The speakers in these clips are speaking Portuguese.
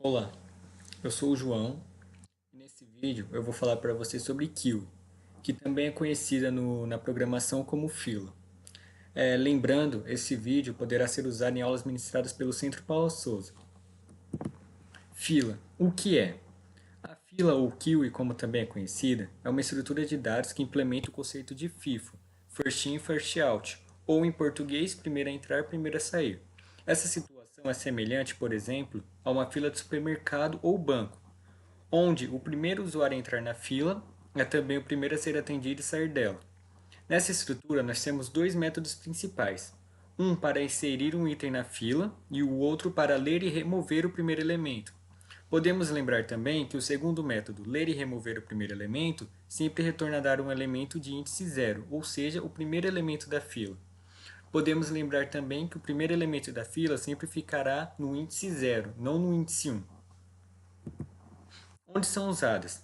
Olá, eu sou o João e nesse vídeo eu vou falar para você sobre Kiwi, que também é conhecida na programação como Fila. Lembrando, esse vídeo poderá ser usado em aulas ministradas pelo Centro Paula Souza. Fila, o que é? A fila, ou Kiwi como também é conhecida, é uma estrutura de dados que implementa o conceito de FIFO, First In, First Out, ou em português, primeiro a entrar, primeiro a sair. Essa situação é semelhante, por exemplo, a uma fila de supermercado ou banco, onde o primeiro usuário a entrar na fila é também o primeiro a ser atendido e sair dela. Nessa estrutura, nós temos dois métodos principais: um para inserir um item na fila e o outro para ler e remover o primeiro elemento. Podemos lembrar também que o segundo método, ler e remover o primeiro elemento, sempre retorna a dar um elemento de índice zero, ou seja, o primeiro elemento da fila. Podemos lembrar também que o primeiro elemento da fila sempre ficará no índice zero, não no índice 1. Onde são usadas?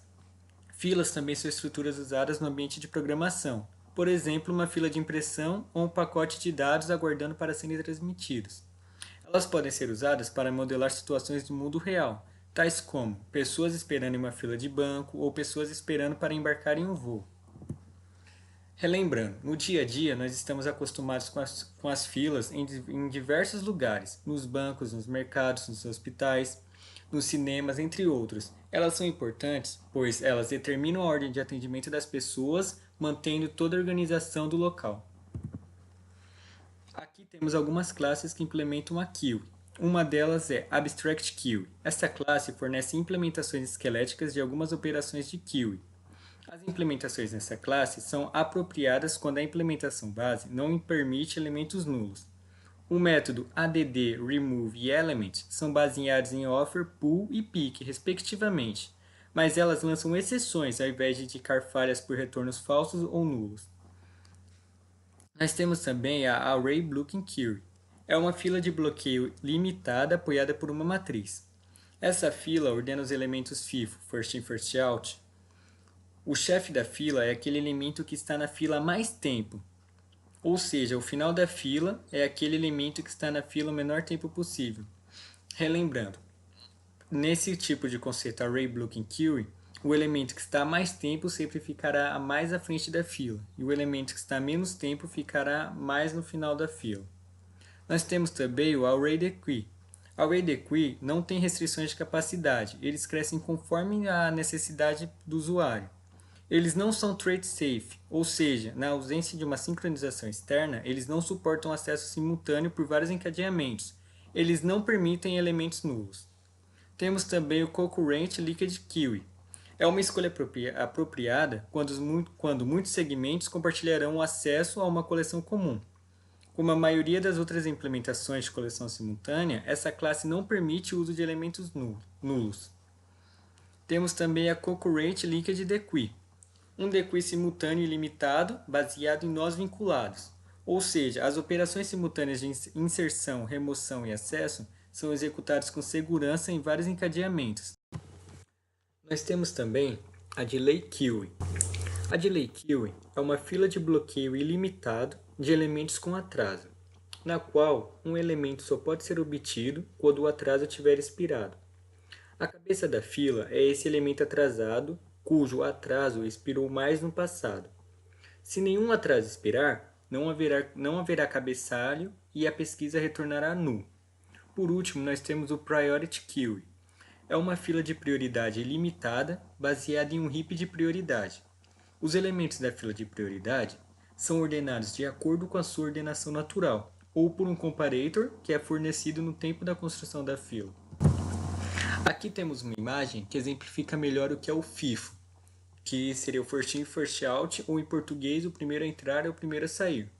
Filas também são estruturas usadas no ambiente de programação, por exemplo, uma fila de impressão ou um pacote de dados aguardando para serem transmitidos. Elas podem ser usadas para modelar situações do mundo real, tais como pessoas esperando em uma fila de banco ou pessoas esperando para embarcar em um voo. Relembrando, no dia a dia nós estamos acostumados com as filas em diversos lugares, nos bancos, nos mercados, nos hospitais, nos cinemas, entre outros. Elas são importantes, pois elas determinam a ordem de atendimento das pessoas, mantendo toda a organização do local. Aqui temos algumas classes que implementam a Kiwi. Uma delas é Abstract Kiwi. Essa classe fornece implementações esqueléticas de algumas operações de Kiwi. As implementações nessa classe são apropriadas quando a implementação base não permite elementos nulos. O método add, remove e element são baseados em offer, pull e pick, respectivamente, mas elas lançam exceções ao invés de indicar falhas por retornos falsos ou nulos. Nós temos também a Array Blocking Query. É uma fila de bloqueio limitada apoiada por uma matriz. Essa fila ordena os elementos FIFO, First In, First Out. O chefe da fila é aquele elemento que está na fila há mais tempo, ou seja, o final da fila é aquele elemento que está na fila o menor tempo possível. Relembrando, nesse tipo de conceito Array Blocking Query, o elemento que está há mais tempo sempre ficará mais à frente da fila, e o elemento que está há menos tempo ficará mais no final da fila. Nós temos também o Array Dequee. Array Dequee não tem restrições de capacidade, eles crescem conforme a necessidade do usuário. Eles não são trait safe, ou seja, na ausência de uma sincronização externa, eles não suportam acesso simultâneo por vários encadeamentos. Eles não permitem elementos nulos. Temos também o Concurrent Linked Query. É uma escolha apropriada quando muitos segmentos compartilharão acesso a uma coleção comum. Como a maioria das outras implementações de coleção simultânea, essa classe não permite o uso de elementos nulos. Temos também a Concurrent Linked Dequee, um dequee simultâneo ilimitado baseado em nós vinculados, ou seja, as operações simultâneas de inserção, remoção e acesso são executadas com segurança em vários encadeamentos. Nós temos também a Delay Queuing. A Delay Queuing é uma fila de bloqueio ilimitado de elementos com atraso, na qual um elemento só pode ser obtido quando o atraso tiver expirado. A cabeça da fila é esse elemento atrasado, cujo atraso expirou mais no passado. Se nenhum atraso expirar, não haverá cabeçalho e a pesquisa retornará null. Por último, nós temos o Priority Queue. É uma fila de prioridade ilimitada baseada em um heap de prioridade. Os elementos da fila de prioridade são ordenados de acordo com a sua ordenação natural, ou por um comparator que é fornecido no tempo da construção da fila. Aqui temos uma imagem que exemplifica melhor o que é o FIFO, que seria o First In, First Out, ou em português, o primeiro a entrar é o primeiro a sair.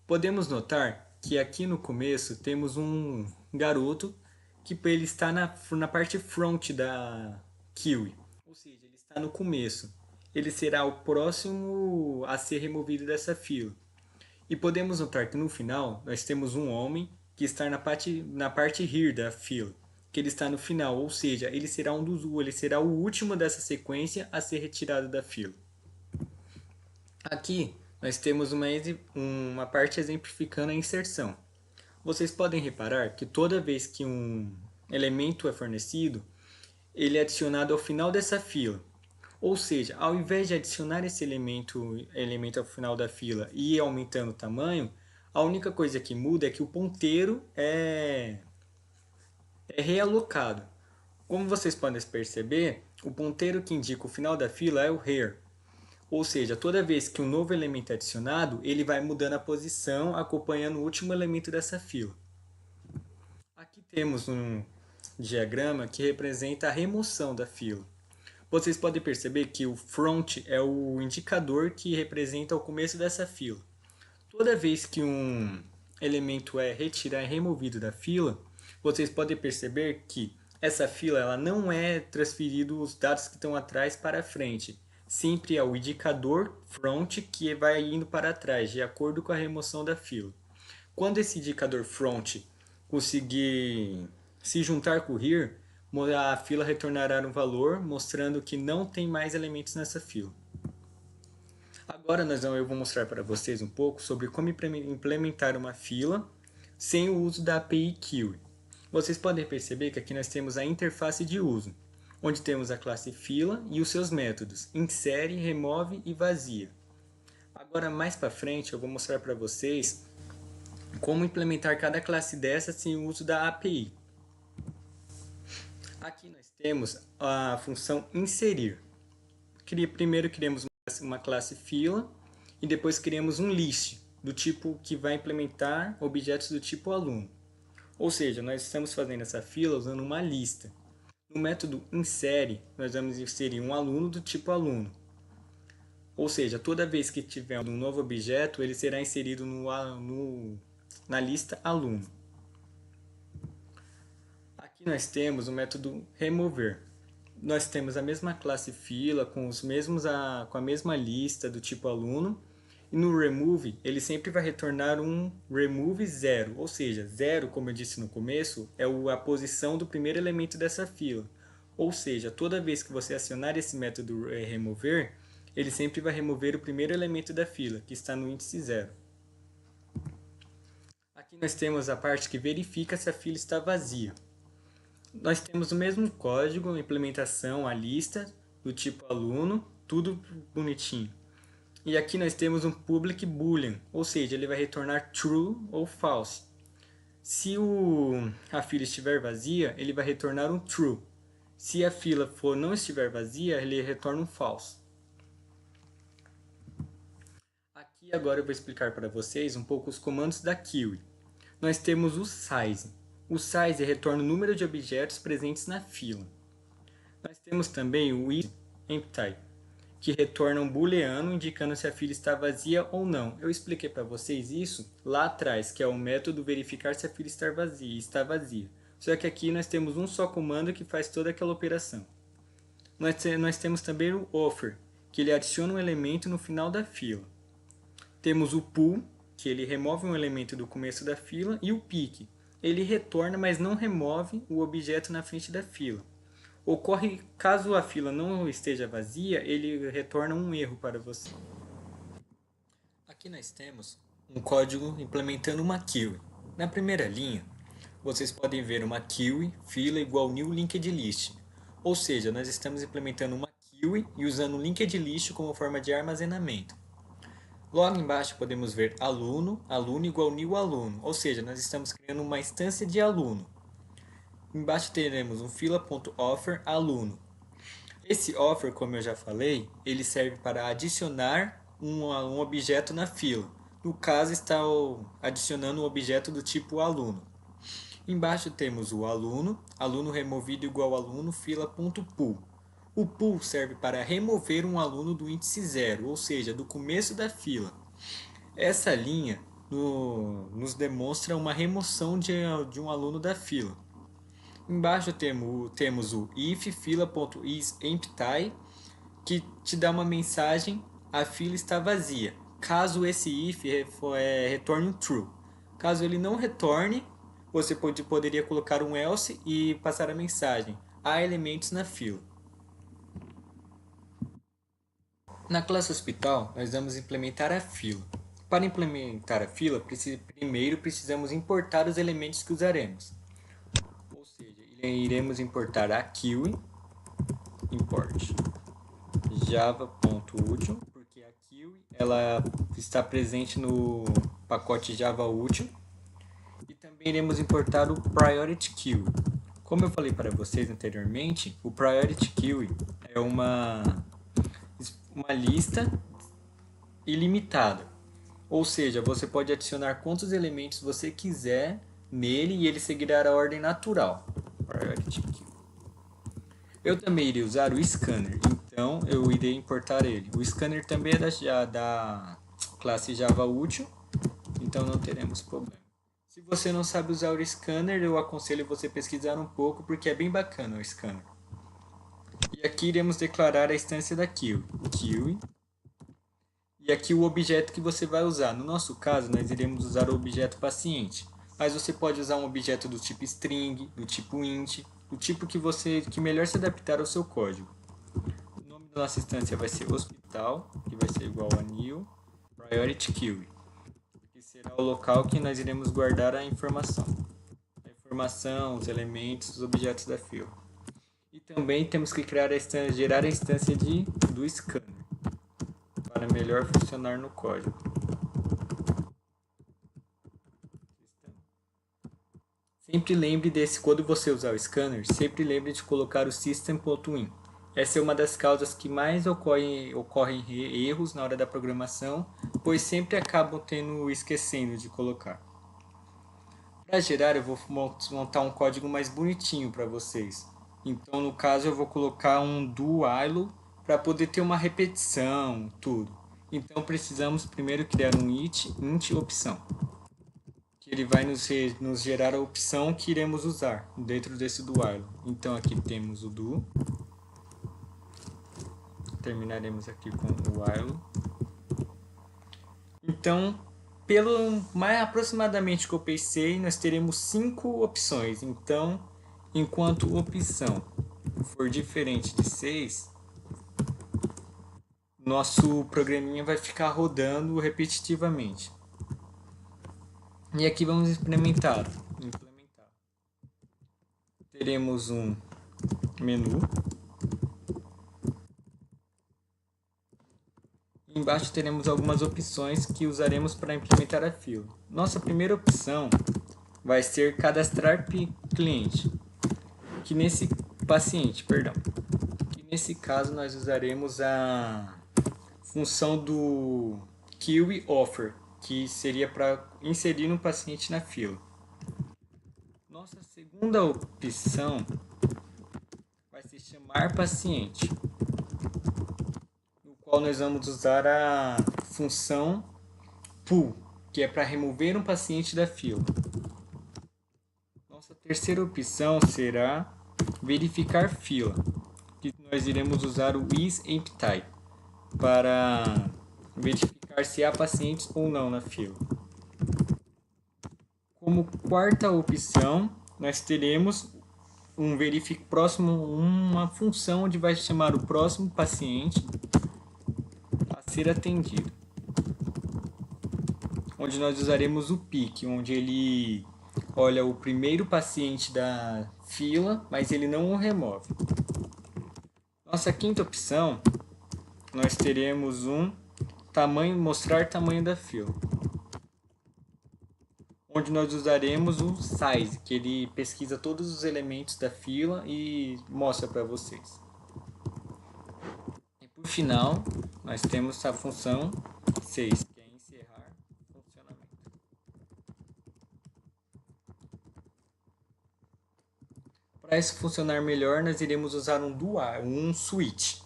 Podemos notar que aqui no começo temos um garoto que ele está na parte front da queue, ou seja, ele está no começo. Ele será o próximo a ser removido dessa fila. E podemos notar que no final nós temos um homem que está na parte rear da fila, que ele está no final, ou seja, ele será o último dessa sequência a ser retirado da fila. Aqui nós temos uma parte exemplificando a inserção. Vocês podem reparar que toda vez que elemento é fornecido, ele é adicionado ao final dessa fila. Ou seja, ao invés de adicionar esse elemento ao final da fila e ir aumentando o tamanho, a única coisa que muda é que o ponteiro é realocado. Como vocês podem perceber, o ponteiro que indica o final da fila é o here. Ou seja, toda vez que um novo elemento é adicionado, ele vai mudando a posição acompanhando o último elemento dessa fila. Aqui temos um diagrama que representa a remoção da fila. Vocês podem perceber que o front é o indicador que representa o começo dessa fila. Toda vez que um elemento é removido da fila, vocês podem perceber que essa fila ela não é transferido os dados que estão atrás para frente. Sempre é o indicador front que vai indo para trás, de acordo com a remoção da fila. Quando esse indicador front conseguir se juntar com o here, a fila retornará um valor mostrando que não tem mais elementos nessa fila. Agora eu vou mostrar para vocês um pouco sobre como implementar uma fila sem o uso da API Query. Vocês podem perceber que aqui nós temos a interface de uso, onde temos a classe fila e os seus métodos insere, remove e vazia. Agora mais para frente eu vou mostrar para vocês como implementar cada classe dessa sem o uso da API. Aqui nós temos a função inserir. Primeiro criamos uma classe fila e depois criamos um list do tipo que vai implementar objetos do tipo aluno. Ou seja, nós estamos fazendo essa fila usando uma lista. No método insere, nós vamos inserir um aluno do tipo aluno. Ou seja, toda vez que tiver um novo objeto, ele será inserido na lista aluno. Aqui nós temos o método remover. Nós temos a mesma classe fila com a mesma lista do tipo aluno. E no remove, ele sempre vai retornar um remove 0, ou seja, 0, como eu disse no começo, é a posição do primeiro elemento dessa fila. Ou seja, toda vez que você acionar esse método remover, ele sempre vai remover o primeiro elemento da fila, que está no índice 0. Aqui nós temos a parte que verifica se a fila está vazia. Nós temos o mesmo código, implementação, a lista do tipo aluno, tudo bonitinho. E aqui nós temos um public boolean, ou seja, ele vai retornar true ou false. Se a fila estiver vazia, ele vai retornar um true. Se a fila não estiver vazia, ele retorna um false. Aqui agora eu vou explicar para vocês um pouco os comandos da Query. Nós temos o size. O size retorna o número de objetos presentes na fila. Nós temos também o empty, que retorna um booleano indicando se a fila está vazia ou não. Eu expliquei para vocês isso lá atrás, que é o método verificar se a fila está vazia. Só que aqui nós temos um só comando que faz toda aquela operação. Nós temos também o offer, que ele adiciona um elemento no final da fila. Temos o pull, que ele remove um elemento do começo da fila, e o pick, ele retorna, mas não remove o objeto na frente da fila. Ocorre, caso a fila não esteja vazia, ele retorna um erro para você. Aqui nós temos um código implementando uma query. Na primeira linha, vocês podem ver uma query fila igual new linked list. Ou seja, nós estamos implementando uma query e usando o linked list como forma de armazenamento. Logo embaixo podemos ver aluno, aluno igual new aluno. Ou seja, nós estamos criando uma instância de aluno. Embaixo teremos um fila.offer aluno. Esse offer, como eu já falei, ele serve para adicionar um objeto na fila. No caso, está adicionando um objeto do tipo aluno. Embaixo temos o aluno, aluno removido igual aluno, fila.pull. O pull serve para remover um aluno do índice 0, ou seja, do começo da fila. Essa linha nos demonstra uma remoção de um aluno da fila. Embaixo temos o if fila.isEmpty, que te dá uma mensagem: a fila está vazia. Caso esse if retorne um true. Caso ele não retorne, você poderia colocar um else e passar a mensagem: há elementos na fila. Na classe hospital, nós vamos implementar a fila. Para implementar a fila, primeiro precisamos importar os elementos que usaremos. Ou seja, iremos importar a Kiwi, import java.util, porque a Kiwi ela está presente no pacote Java Util. E também iremos importar o Priority Queue. Como eu falei para vocês anteriormente, o Priority Queue é uma lista ilimitada. Ou seja, você pode adicionar quantos elementos você quiser nele e ele seguirá a ordem natural. Priority Queue. Eu também irei usar o Scanner, então eu irei importar ele. O Scanner também é da classe Java Util, então não teremos problema. Se você não sabe usar o Scanner, eu aconselho você pesquisar um pouco, porque é bem bacana o Scanner. E aqui iremos declarar a instância da Kiwi. E aqui o objeto que você vai usar. No nosso caso, nós iremos usar o objeto paciente. Mas você pode usar um objeto do tipo string, do tipo int, do tipo que melhor se adaptar ao seu código. O nome da nossa instância vai ser hospital, que vai ser igual a new priority queue, que será o local que nós iremos guardar a informação. A informação, os elementos, os objetos da fila. E também temos que gerar a instância do scanner, para melhor funcionar no código. Sempre lembre quando você usar o scanner, sempre lembre de colocar o system.in. Essa é uma das causas que mais ocorrem erros na hora da programação, pois sempre acabam esquecendo de colocar. Para gerar, eu vou montar um código mais bonitinho para vocês. Então, no caso, eu vou colocar um do while para poder ter uma repetição, tudo. Então, precisamos primeiro criar um int opção, que ele vai nos gerar a opção que iremos usar dentro desse do while. Então, aqui temos o do. Terminaremos aqui com o while. Então, pelo mais aproximadamente que eu pensei, nós teremos 5 opções. Então, enquanto opção for diferente de 6, nosso programinha vai ficar rodando repetitivamente. E aqui vamos implementar. Teremos um menu. Embaixo teremos algumas opções que usaremos para implementar a fila. Nossa primeira opção vai ser cadastrar cliente, que nesse caso nós usaremos a função do Kiwi Offer, que seria para inserir um paciente na fila. Nossa segunda opção vai se chamar paciente, no qual nós vamos usar a função pull, que é para remover um paciente da fila. Nossa terceira opção será verificar fila, que nós iremos usar o isEmpty para verificar se há pacientes ou não na fila. Como quarta opção, nós teremos uma função onde vai chamar o próximo paciente a ser atendido, onde nós usaremos o pick, onde ele olha o primeiro paciente da fila, mas ele não o remove. Nossa quinta opção, nós teremos mostrar tamanho da fila, onde nós usaremos o size, que ele pesquisa todos os elementos da fila e mostra para vocês. E por final, nós temos a função 6, que é encerrar o funcionamento. Para isso funcionar melhor, nós iremos usar um switch.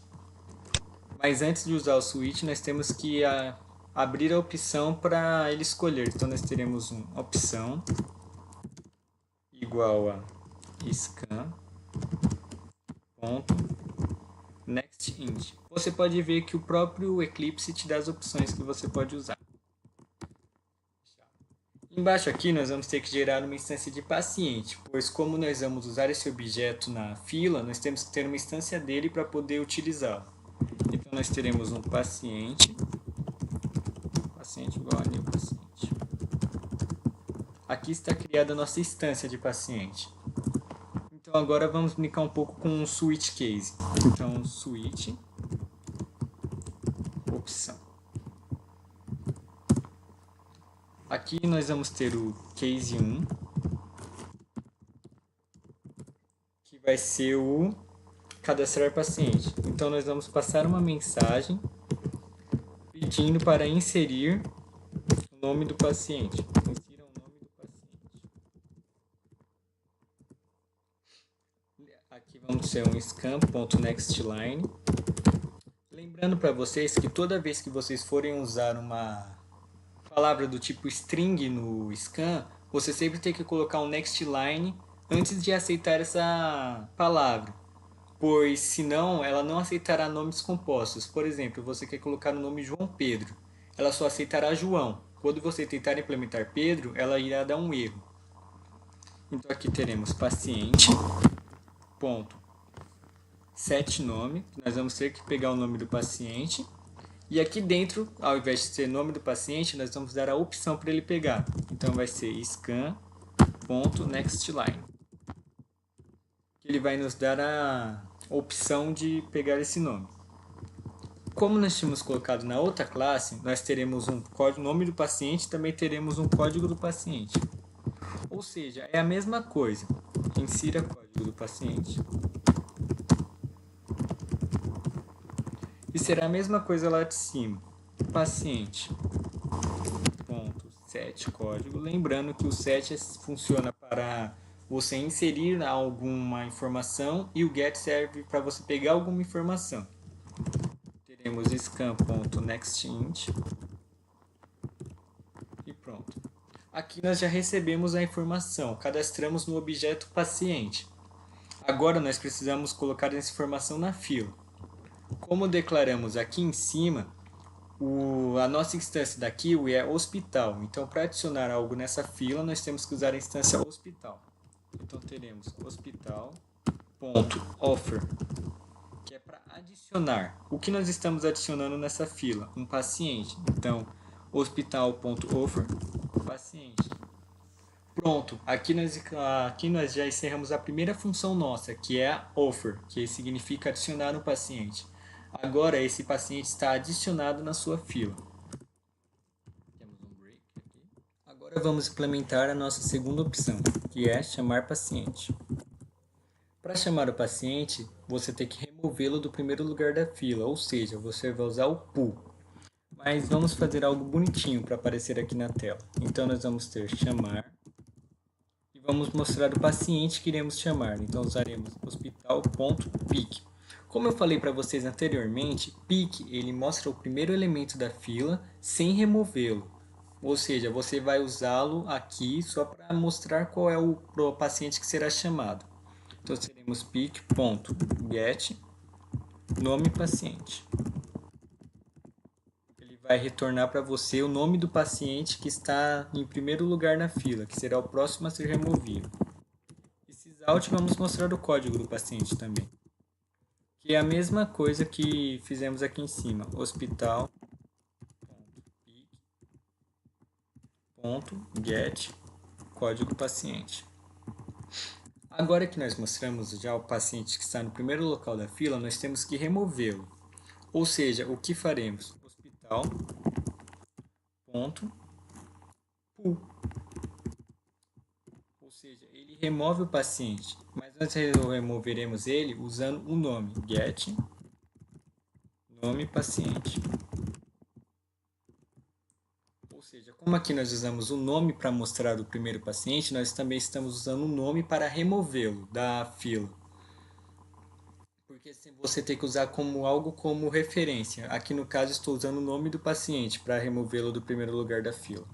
Mas antes de usar o switch, nós temos que abrir a opção para ele escolher. Então, nós teremos uma opção igual a scan.nextInt. Você pode ver que o próprio Eclipse te dá as opções que você pode usar. Embaixo aqui nós vamos ter que gerar uma instância de paciente, pois como nós vamos usar esse objeto na fila, nós temos que ter uma instância dele para poder utilizá-lo. Então nós teremos um paciente igual a new paciente. Aqui está criada a nossa instância de paciente. Então Então agora vamos brincar um pouco com o switch case. Então switch, opção. Aqui nós vamos ter o case 1, que vai ser o cadastrar paciente. Então nós vamos passar uma mensagem pedindo para inserir o nome do paciente. Insira o nome do paciente. Aqui vamos ter um scan.nextLine. Lembrando para vocês que toda vez que vocês forem usar uma palavra do tipo string no scan, você sempre tem que colocar um next line antes de aceitar essa palavra, pois senão ela não aceitará nomes compostos. Por exemplo, você quer colocar o nome João Pedro, ela só aceitará João. Quando você tentar implementar Pedro, ela irá dar um erro. Então aqui teremos paciente, ponto, set nome, nós vamos ter que pegar o nome do paciente. E aqui dentro, ao invés de ser nome do paciente, nós vamos dar a opção para ele pegar. Então vai ser scan.nextLine. Ele vai nos dar a opção de pegar esse nome. Como nós tínhamos colocado na outra classe, nós teremos um código, nome do paciente, também teremos um código do paciente. Ou seja, é a mesma coisa. Insira código do paciente. E será a mesma coisa lá de cima. Paciente. Ponto, set código. Lembrando que o set funciona para você inserir alguma informação e o get serve para você pegar alguma informação. Teremos scan.nextInt e pronto. Aqui nós já recebemos a informação, cadastramos no objeto paciente. Agora nós precisamos colocar essa informação na fila. Como declaramos aqui em cima, a nossa instância da Kiwi é hospital. Então, para adicionar algo nessa fila, nós temos que usar a instância hospital. Então, teremos hospital.offer, que é para adicionar. O que nós estamos adicionando nessa fila? Um paciente. Então, hospital.offer, paciente. Pronto, aqui nós já encerramos a primeira função nossa, que é a offer, que significa adicionar um paciente. Agora esse paciente está adicionado na sua fila. Temos um break aqui. Agora vamos implementar a nossa segunda opção, que é chamar paciente. Para chamar o paciente, você tem que removê-lo do primeiro lugar da fila, ou seja, você vai usar o pull. Mas vamos fazer algo bonitinho para aparecer aqui na tela. Então nós vamos ter chamar e vamos mostrar o paciente que iremos chamar. Então usaremos hospital.pick. Como eu falei para vocês anteriormente, pick ele mostra o primeiro elemento da fila sem removê-lo. Ou seja, você vai usá-lo aqui só para mostrar qual é o paciente que será chamado. Então teremos pick.get nome paciente. Ele vai retornar para você o nome do paciente que está em primeiro lugar na fila, que será o próximo a ser removido. E sysout vamos mostrar o código do paciente também, que é a mesma coisa que fizemos aqui em cima, hospital.pick.get código paciente. Agora que nós mostramos já o paciente que está no primeiro local da fila, nós temos que removê-lo. Ou seja, o que faremos? Hospital.pull. Ou seja, ele remove o paciente, mas nós removeremos ele usando o nome get nome paciente. Ou seja, como aqui nós usamos o nome para mostrar o primeiro paciente, nós também estamos usando o nome para removê-lo da fila. Porque você tem que usar como algo como referência. Aqui no caso estou usando o nome do paciente para removê-lo do primeiro lugar da fila.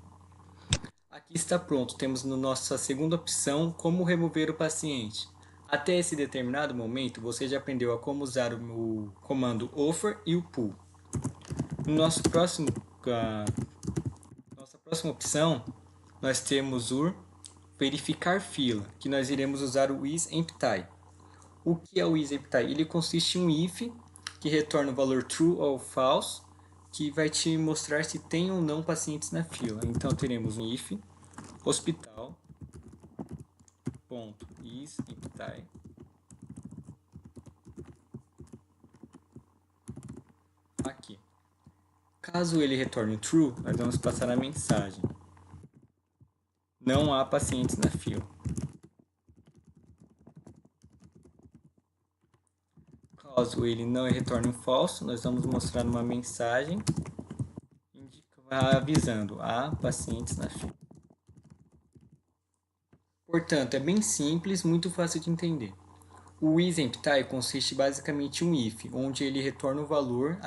Aqui está pronto, temos na nossa segunda opção como remover o paciente. Até esse determinado momento você já aprendeu a como usar o comando offer e o pull. No nossa próxima opção, nós temos o verificar fila, que nós iremos usar o isEmpty. O que é o isEmpty? Ele consiste em um if que retorna o valor true ou false, que vai te mostrar se tem ou não pacientes na fila. Então teremos um if hospital.isEmpty Caso ele retorne true, nós vamos passar a mensagem: não há pacientes na fila. Caso ele não retorne um falso, nós vamos mostrar uma mensagem avisando: há pacientes na fila. Portanto, é bem simples, muito fácil de entender. O isEmpty consiste basicamente em um if, onde ele retorna o valor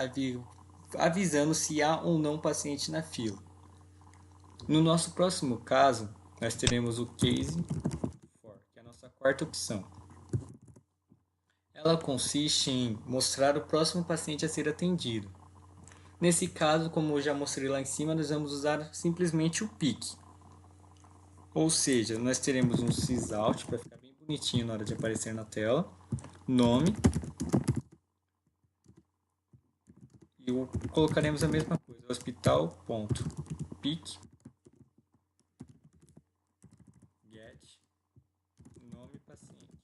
avisando se há ou não paciente na fila. No nosso próximo caso, nós teremos o case for, que é a nossa quarta opção. Ela consiste em mostrar o próximo paciente a ser atendido. Nesse caso, como eu já mostrei lá em cima, nós vamos usar simplesmente o pick. Ou seja, nós teremos um sysout para ficar bem bonitinho na hora de aparecer na tela, nome, e colocaremos a mesma coisa, hospital.pick get nome paciente.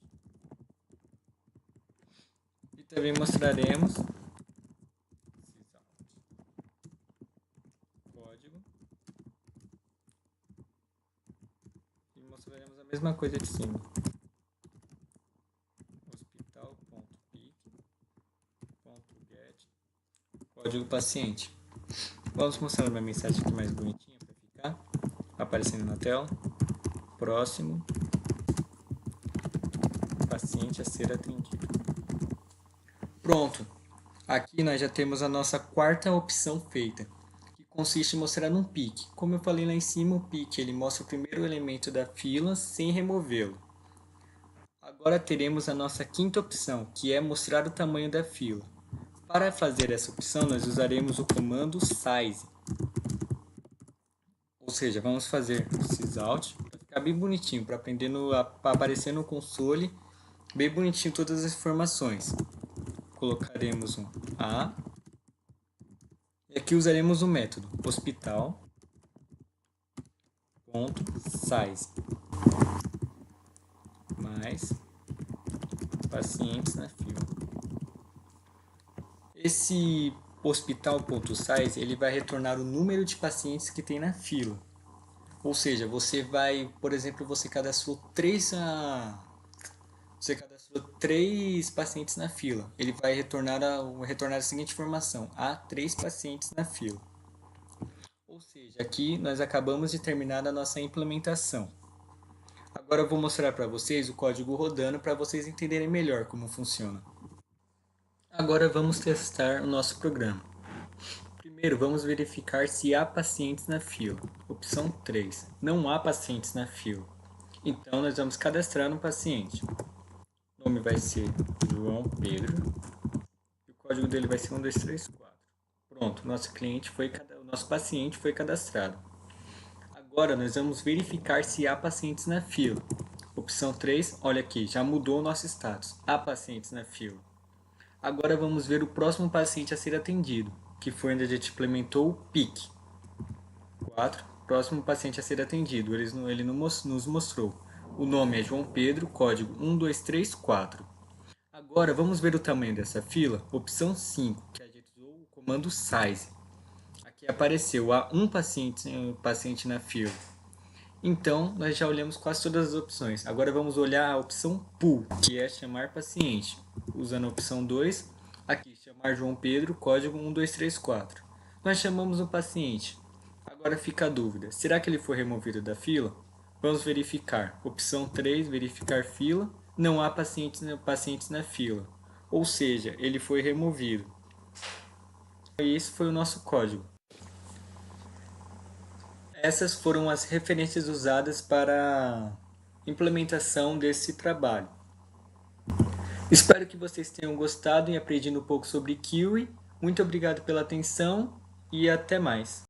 E também mostraremos código e mostraremos a mesma coisa de cima. Hospital.pick.get código paciente. Vamos mostrar uma mensagem aqui mais bonitinha para ficar aparecendo na tela. Próximo paciente a ser atendido. Pronto! Aqui nós já temos a nossa quarta opção feita, que consiste em mostrar um pick. Como eu falei lá em cima, o pick ele mostra o primeiro elemento da fila sem removê-lo. Agora teremos a nossa quinta opção, que é mostrar o tamanho da fila. Para fazer essa opção, nós usaremos o comando size. Ou seja, vamos fazer o sysout para ficar bem bonitinho, para aparecer no console bem bonitinho todas as informações. Colocaremos um A e aqui usaremos o método hospital.size mais pacientes na fila. Esse hospital.size ele vai retornar o número de pacientes que tem na fila. Ou seja, você vai, por exemplo, você cadastrou três pacientes na fila. Ele vai retornar a seguinte informação: há 3 pacientes na fila. Ou seja, aqui nós acabamos de terminar a nossa implementação. Agora eu vou mostrar para vocês o código rodando para vocês entenderem melhor como funciona. Agora vamos testar o nosso programa. Primeiro vamos verificar se há pacientes na fila. Opção 3. Não há pacientes na fila. Então nós vamos cadastrar um paciente. O nome vai ser João Pedro. E o código dele vai ser 1234. Pronto, nosso paciente foi cadastrado. Agora nós vamos verificar se há pacientes na fila. Opção 3, olha aqui, já mudou o nosso status. Há pacientes na fila. Agora vamos ver o próximo paciente a ser atendido, que foi onde a gente implementou o pick. 4, próximo paciente a ser atendido, ele nos mostrou. O nome é João Pedro, código 1234. Agora vamos ver o tamanho dessa fila. Opção 5, que a gente usou o comando size. Aqui apareceu, há um paciente na fila. Então, nós já olhamos quase todas as opções. Agora vamos olhar a opção Pull, que é chamar paciente. Usando a opção 2, aqui, chamar João Pedro, código 1234. Nós chamamos o paciente. Agora fica a dúvida, será que ele foi removido da fila? Vamos verificar. Opção 3, verificar fila. Não há pacientes na fila. Ou seja, ele foi removido. E esse foi o nosso código. Essas foram as referências usadas para a implementação desse trabalho. Espero que vocês tenham gostado e aprendido um pouco sobre Kiwi. Muito obrigado pela atenção e até mais.